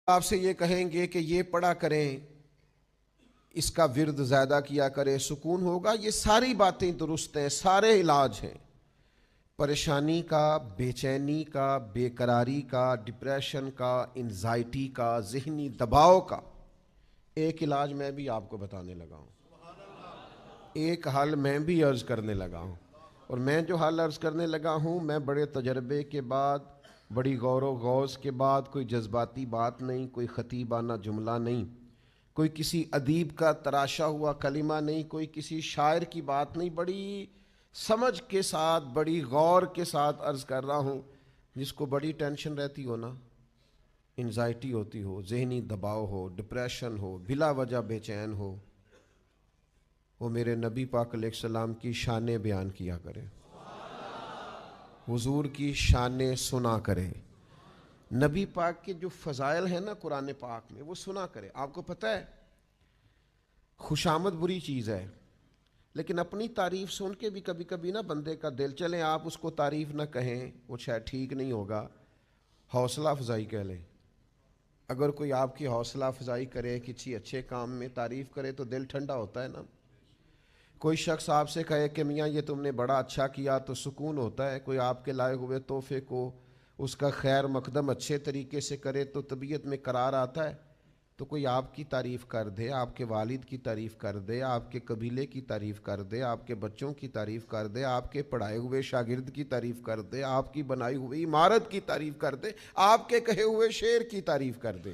آپ سے یہ کہیں گے کہ یہ پڑھا کریں، اس کا ورد زیادہ کیا کریں، سکون ہوگا، یہ ساری باتیں درست ہیں، سارے علاج ہیں پریشانی کا، بے چینی کا، بے قراری کا، ڈپریشن کا، انزائٹی کا، ذہنی دباؤ کا۔ ایک علاج میں بھی آپ کو بتانے لگا ہوں، ایک حل میں بھی عرض کرنے لگا ہوں، اور میں جو حل عرض کرنے لگا ہوں میں بڑے تجربے کے بعد، بڑی غور و غوض کے بعد، کوئی جذباتی بات نہیں، کوئی خطیبانہ جملہ نہیں، کوئی کسی ادیب کا تراشا ہوا کلمہ نہیں، کوئی کسی شاعر کی بات نہیں، بڑی سمجھ کے ساتھ، بڑی غور کے ساتھ عرض کر رہا ہوں۔ جس کو بڑی ٹینشن رہتی ہو نا، انزائٹی ہوتی ہو، ذہنی دباؤ ہو، ڈپریشن ہو، بلا وجہ بے چین ہو، وہ میرے نبی پاک علیہ السلام کی شانیں بیان کیا کرے، حضور کی شانیں سنا کرے، نبی پاک کے جو فضائل ہیں نا قرآن پاک میں وہ سنا کرے۔ آپ کو پتہ ہے خوشامد بری چیز ہے، لیکن اپنی تعریف سن کے بھی کبھی کبھی نا بندے کا دل، چلیں آپ اس کو تعریف نہ کہیں، وہ شاید ٹھیک نہیں ہوگا، حوصلہ افزائی کہہ لیں۔ اگر کوئی آپ کی حوصلہ افزائی کرے، کسی اچھے کام میں تعریف کرے تو دل ٹھنڈا ہوتا ہے نا۔ کوئی شخص آپ سے کہے کہ میاں یہ تم نے بڑا اچھا کیا تو سکون ہوتا ہے۔ کوئی آپ کے لائے ہوئے تحفے کو، اس کا خیر مقدم اچھے طریقے سے کرے تو طبیعت میں قرار آتا ہے۔ تو کوئی آپ کی تعریف کر دے، آپ کے والد کی تعریف کر دے، آپ کے قبیلے کی تعریف کر دے، آپ کے بچوں کی تعریف کر دے، آپ کے پڑھائے ہوئے شاگرد کی تعریف کر دے، آپ کی بنائی ہوئی عمارت کی تعریف کر دے، آپ کے کہے ہوئے شعر کی تعریف کر دے،